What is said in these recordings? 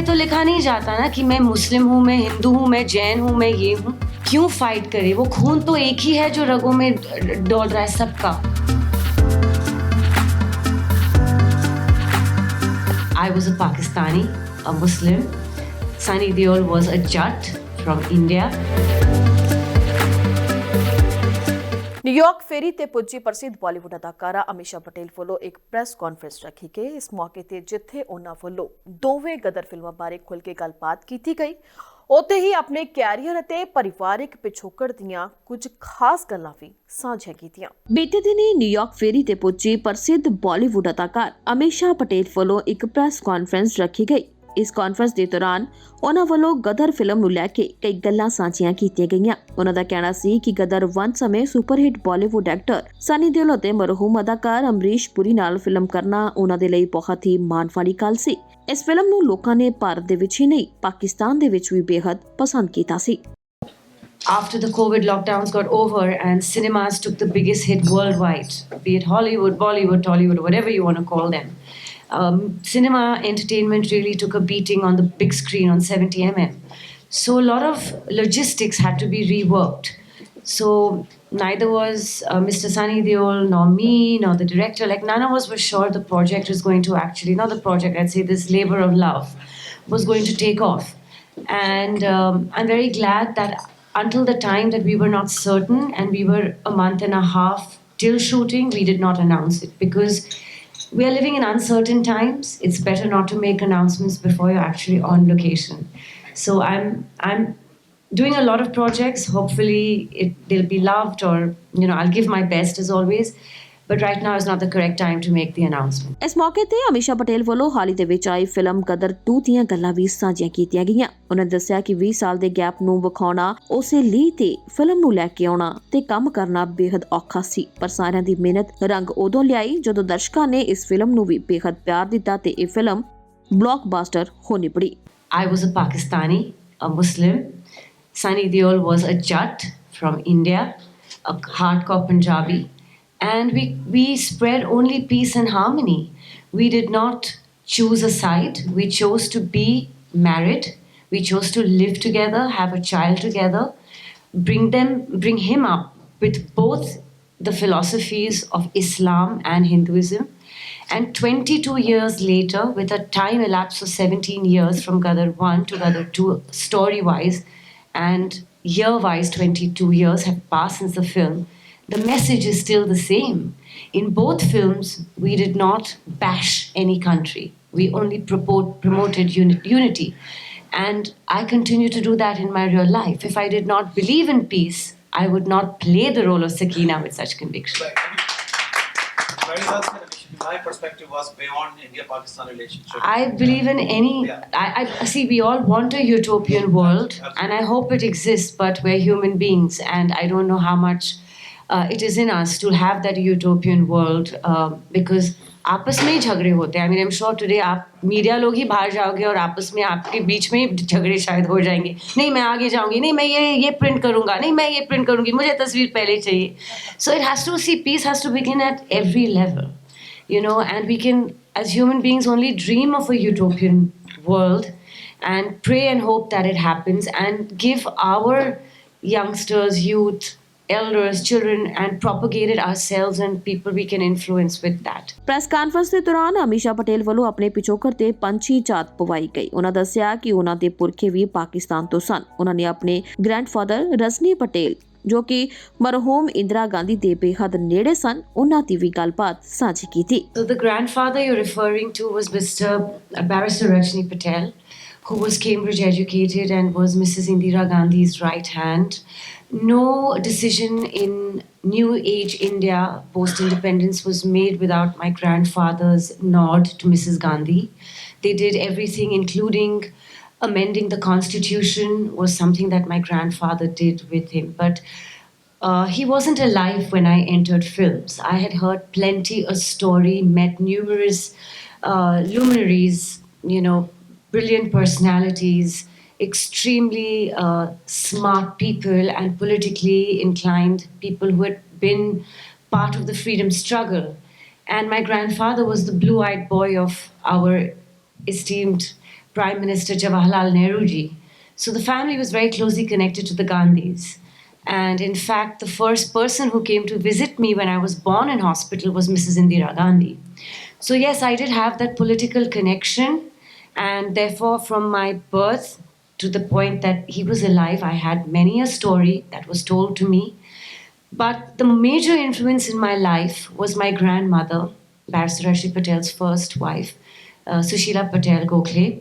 तो लिखा नहीं जाता ना कि मैं मुस्लिम हूँ, मैं हिंदू हूँ, मैं जैन हूँ, मैं ये हूँ. क्यों फाइट करे? वो खून तो एक ही है जो रगों में दौड़ रहा है सबका. I was a Pakistani, a Muslim. Sunny Deol was a Jat from India. New York ਫੇਰੀ ਤੇ ਪੁੱਜੀ ਪ੍ਰਸਿੱਧ ਬਾਲੀਵੁੱਡ ਅਦਾਕਾਰਾ ਅਮੀਸ਼ਾ ਪਟੇਲ ਵੱਲੋਂ ਇੱਕ ਪ੍ਰੈਸ ਕਾਨਫਰੰਸ ਰੱਖੀ ਗਈ। ਇਸ ਮੌਕੇ ਤੇ ਜਿੱਥੇ ਉਹਨਾਂ ਵੱਲੋਂ ਦੋਵੇਂ ਗਦਰ ਫਿਲਮਾਂ ਬਾਰੇ ਖੁੱਲ੍ਹ ਕੇ ਗੱਲਬਾਤ ਕੀਤੀ ਗਈ, ਉੱਥੇ ਹੀ ਆਪਣੇ ਕੈਰੀਅਰ ਅਤੇ ਪਰਿਵਾਰਿਕ ਪਿਛੋਕੜ ਦੀਆਂ ਕੁਝ ਖਾਸ ਗੱਲਾਂ ਵੀ ਸਾਂਝੀਆਂ ਕੀਤੀਆਂ। ਬੀਤੇ ਦਿਨੀ ਨਿਊਯਾਰਕ ਫੇਰੀ ਤੇ ਪੁੱਜੀ ਪ੍ਰਸਿੱਧ ਬਾਲੀਵੁੱਡ ਅਦਾਕਾਰ ਅਮੀਸ਼ਾ ਪਟੇਲ ਵੱਲੋਂ ਇੱਕ ਪ੍ਰੈਸ ਕਾਨਫਰੰਸ ਰੱਖੀ ਗਈ। ਇਸ ਕਾਨਫਰੰਸ ਦੇ ਦੌਰਾਨ ਉਹਨਾਂ ਵੱਲੋਂ ਗਦਰ ਫਿਲਮ ਨੂੰ ਲੈ ਕੇ ਕਈ ਗੱਲਾਂ ਸਾਂਝੀਆਂ ਕੀਤੀਆਂ ਗਈਆਂ। ਉਹਨਾਂ ਦਾ ਕਹਿਣਾ ਸੀ ਕਿ ਗਦਰ 1 ਸਮੇਂ superhit Bollywood actor Sunny Deol ਅਤੇ ਮਰਹੂਮ ਅਦਾਕਾਰ ਅਮਰੀਸ਼ ਪੁਰੀ ਨਾਲ ਫਿਲਮ ਕਰਨਾ ਉਹਨਾਂ ਦੇ ਲਈ ਬਹੁਤ ਹੀ ਮਾਣ ਵਾਲੀ ਗੱਲ ਸੀ। ਇਸ ਫਿਲਮ ਨੂੰ ਲੋਕਾਂ ਨੇ ਭਾਰਤ ਦੇ ਵਿੱਚ ਹੀ ਨਹੀਂ, ਪਾਕਿਸਤਾਨ ਦੇ ਵਿੱਚ ਵੀ ਬੇहद ਪਸੰਦ ਕੀਤਾ ਸੀ। After the COVID lockdowns got over and cinemas took the biggest hit worldwide, be it Hollywood, Bollywood, Tollywood, whatever you want to call them, cinema entertainment really took a beating on the big screen on 70mm. So a lot of logistics had to be reworked. So neither was Mr. Sunny Deol nor me nor the director, like none of us were sure the project was going to actually, not the project, I'd say this labor of love was going to take off. And I'm very glad that until the time that we were not certain and we were a month and a half till shooting, we did not announce it because we are living in uncertain times. It's better not to make announcements before you're actually on location. So I'm doing a lot of projects. Hopefully they'll be loved, or I'll give my best as always. But right now is not the correct time to make the announcement. ਇਸ ਮੌਕੇ ਤੇ ਅਮੀਸ਼ਾ ਪਟੇਲ ਵੱਲੋਂ ਹਾਲ ਹੀ ਦੇ ਵਿੱਚ ਆਈ film ਗਦਰ 2 ਦੀਆਂ ਗੱਲਾਂ ਵੀ ਸਾਂਝੀਆਂ ਕੀਤੀਆਂ ਗਈਆਂ। ਉਹਨਾਂ ਨੇ ਦੱਸਿਆ ਕਿ 20 ਸਾਲ ਦੇ ਗੈਪ ਨੂੰ ਵਿਖਾਉਣਾ, ਉਸੇ ਲਈ ਤੇ ਫਿਲਮ ਨੂੰ ਲੈ ਕੇ ਆਉਣਾ ਤੇ ਕੰਮ ਕਰਨਾ ਬੇहद ਔਖਾ ਸੀ, ਪਰ ਸਾਰਿਆਂ ਦੀ ਮਿਹਨਤ ਰੰਗ ਉਦੋਂ ਲਿਆਈ ਜਦੋਂ ਦਰਸ਼ਕਾਂ ਨੇ ਇਸ ਫਿਲਮ ਨੂੰ ਵੀ ਬੇहद ਪਿਆਰ ਦਿੱਤਾ ਤੇ ਇਹ ਫਿਲਮ ਬਲੌਕਬਸਟਰ ਹੋ ਨਿਬੜੀ। I was a Pakistani, a Muslim. Sunny Deol was a Jat from India, a hardcore Punjabi. And we spread only peace and harmony. We did not choose a side. We chose to be married. We chose to live together, have a child together, bring him up with both the philosophies of Islam and Hinduism. And 22 years later, with a time elapse of 17 years from Gadar 1 to Gadar 2, story-wise, and year-wise 22 years have passed since the film, the message is still the same. In both films, we did not bash any country. We only promoted unity. And I continue to do that in my real life. If I did not believe in peace, I would not play the role of Sakina with such conviction. My perspective was beyond India-Pakistan relationship. I believe in any... I see, we all want a utopian world, and I hope it exists, but we're human beings, and I don't know how much it is in us to have that utopian world because आपस में ही झगड़े होते हैं। I mean, I'm sure today आप media लोग ही बाहर जाओगे और आपस में आपके बीच में ही झगड़े शायद हो जाएंगे। नहीं मैं आगे जाऊंगी, नहीं मैं ये प्रिंट करूंगा, नहीं मैं ये प्रिंट करूंगी, मुझे तस्वीर पहले चाहिए। So it has to see, peace has to begin at every level, and we can as human beings only dream of a utopian world and pray and hope that it happens and give our youngsters, youth, elders, children, and propagate it ourselves and people we can influence with that. Press conference ਦੇ ਦੌਰਾਨ ਅਮੀਸ਼ਾ ਪਟੇਲ ਵੱਲੋਂ ਆਪਣੇ ਪਿਛੋਕੜ ਤੇ ਪੰਛੀ ਝਾਤ ਪਵਾਈ ਗਈ। ਉਹਨਾਂ ਦੱਸਿਆ ਕਿ ਉਹਨਾਂ ਦੇ ਪੁਰਖੇ ਵੀ ਪਾਕਿਸਤਾਨ ਤੋਂ ਸਨ। ਉਹਨਾਂ ਨੇ ਆਪਣੇ ਗ੍ਰੈਂਡਫਾਦਰ ਰਜਨੀ ਪਟੇਲ ਜੋ ਕਿ ਮਰਹੂਮ ਇੰਦਰਾ ਗਾਂਧੀ ਦੇ ਬੇਹੱਦ ਨੇੜੇ ਸਨ, ਉਹਨਾਂ ਦੀ ਵੀ ਗੱਲਬਾਤ ਸਾਂਝੀ ਕੀਤੀ। So the grandfather you're referring to was Mr. Barrister Rajni Patel, who was Cambridge educated and was Mrs. Indira Gandhi's right hand. No decision in New Age India post-independence was made without my grandfather's nod to Mrs. Gandhi. They did everything, including amending the constitution was something that my grandfather did with him. But he wasn't alive when I entered films. I had heard plenty a story, met numerous luminaries, brilliant personalities, extremely smart people and politically inclined people who had been part of the freedom struggle. And my grandfather was the blue-eyed boy of our esteemed Prime Minister Jawaharlal Nehru ji. So the family was very closely connected to the Gandhis. And in fact, the first person who came to visit me when I was born in hospital was Mrs. Indira Gandhi. So yes, I did have that political connection. And therefore, from my birth to the point that he was alive, I had many a story that was told to me. But the major influence in my life was my grandmother, Barrister Amisha Patel's first wife, Sushila Patel Gokhale.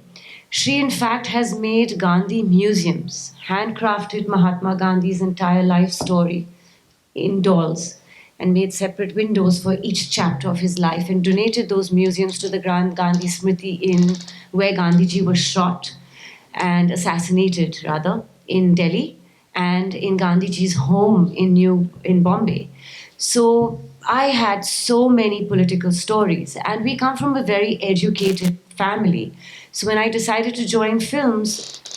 She, in fact, has made Gandhi museums, handcrafted Mahatma Gandhi's entire life story in dolls, and made separate windows for each chapter of his life, and donated those museums to the Grand Gandhi Smriti Inn, where Gandhiji was shot and assassinated, rather, in Delhi, and in Gandhiji's home in Bombay. So I had so many political stories, and we come from a very educated family. So when I decided to join films,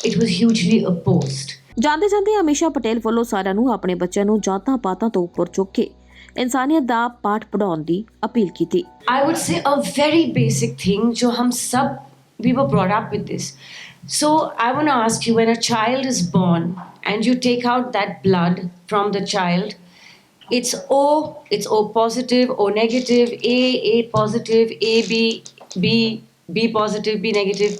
it was hugely opposed. ਜਾਂਦੇ ਜਾਂਦੇ ਅਮੀਸ਼ਾ ਪਟੇਲ ਵੱਲੋਂ ਸਾਰਿਆਂ ਨੂੰ ਆਪਣੇ ਬੱਚਿਆਂ ਨੂੰ ਜਾਤਾਂ ਪਾਤਾਂ ਤੋਂ ਉੱਪਰ ਚੁੱਕ ਕੇ ਇਨਸਾਨੀਅਤ ਦਾ ਪਾਠ ਪੜਾਉਣ ਦੀ ਅਪੀਲ ਕੀਤੀ। I would say a very basic thing, जो हम सब we were brought up with this. So I want to ask you, when a child is born and you take out that blood from the child, it's O positive, O negative, A positive, B positive, B negative.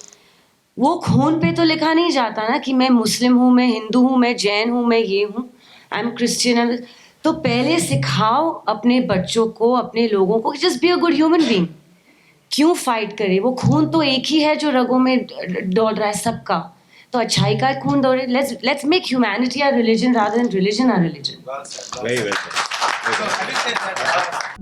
वो खून पे तो लिखा नहीं जाता ना कि मैं मुस्लिम हूँ, मैं हिंदू हूँ, मैं जैन हूँ, मैं ये हूँ, आई एम क्रिश्चियन। तो पहले सिखाओ अपने बच्चों को, अपने लोगों को, just be a good human being. क्यों फाइट करे? वो खून तो एक ही है जो रगों में दौड़ रहा है सबका, तो अच्छाई का खून दौड़े। Let's make humanity our religion rather than religion our religion. Very well said. So having said that,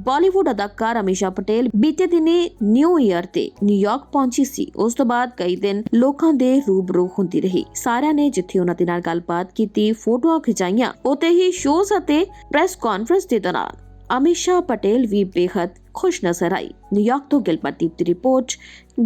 Bollywood ਅਦਾਕਾਰ ਅਮੀਸ਼ਾ ਪਟੇਲ ਬੀਤੇ ਦਿਨੀ ਨਿਊ ਈਅਰ ਤੇ ਨਿਊਯਾਰਕ ਪਹੁੰਚੀ ਸੀ। ਉਸ ਤੋਂ ਬਾਅਦ ਕਈ ਦਿਨ ਲੋਕਾਂ ਦੇ ਰੂਬਰੂ ਹੁੰਦੀ ਰਹੀ। ਸਾਰਿਆਂ ਨੇ ਜਿੱਥੇ ਉਹਨਾਂ ਦੇ ਨਾਲ ਗੱਲਬਾਤ ਕੀਤੀ, ਫੋਟੋਆਂ ਖਿਚਾਈਆਂ, ਉੱਥੇ ਹੀ ਸ਼ੋਜ਼ ਅਤੇ ਪ੍ਰੈਸ ਕਾਨਫਰੰਸ ਦੇ ਦੌਰਾਨ ਅਮੀਸ਼ਾ ਪਟੇਲ ਵੀ ਬੇहद ਖੁਸ਼ ਨਜ਼ਰ ਆਈ। ਨਿਊਯਾਰਕ ਤੋਂ ਗਿਲਪਰਦੀਪ ਦੀ ਰਿਪੋਰਟ,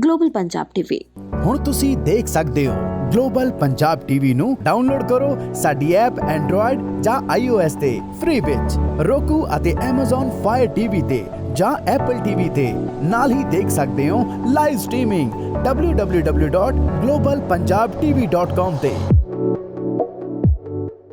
ਗਲੋਬਲ ਪੰਜਾਬ ਟੀਵੀ। ਹੁਣ ਤੁਸੀਂ ਦੇਖ ਸਕਦੇ ਹੋ ਗਲੋਬਲ ਪੰਜਾਬ ਟੀਵੀ ਨੂੰ ਡਾਊਨਲੋਡ ਕਰੋ ਸਾਡੀ ਐਪ ਐਂਡਰੋਇਡ ਜਾਂ iOS ਤੇ ਫ੍ਰੀ ਵਿੱਚ, roku ਅਤੇ Amazon Fire TV ਤੇ ਜਾਂ Apple TV ਤੇ। ਨਾਲ ਹੀ ਦੇਖ ਸਕਦੇ ਹੋ ਲਾਈਵ ਸਟ੍ਰੀਮਿੰਗ www.globalpunjabtv.com ਤੇ।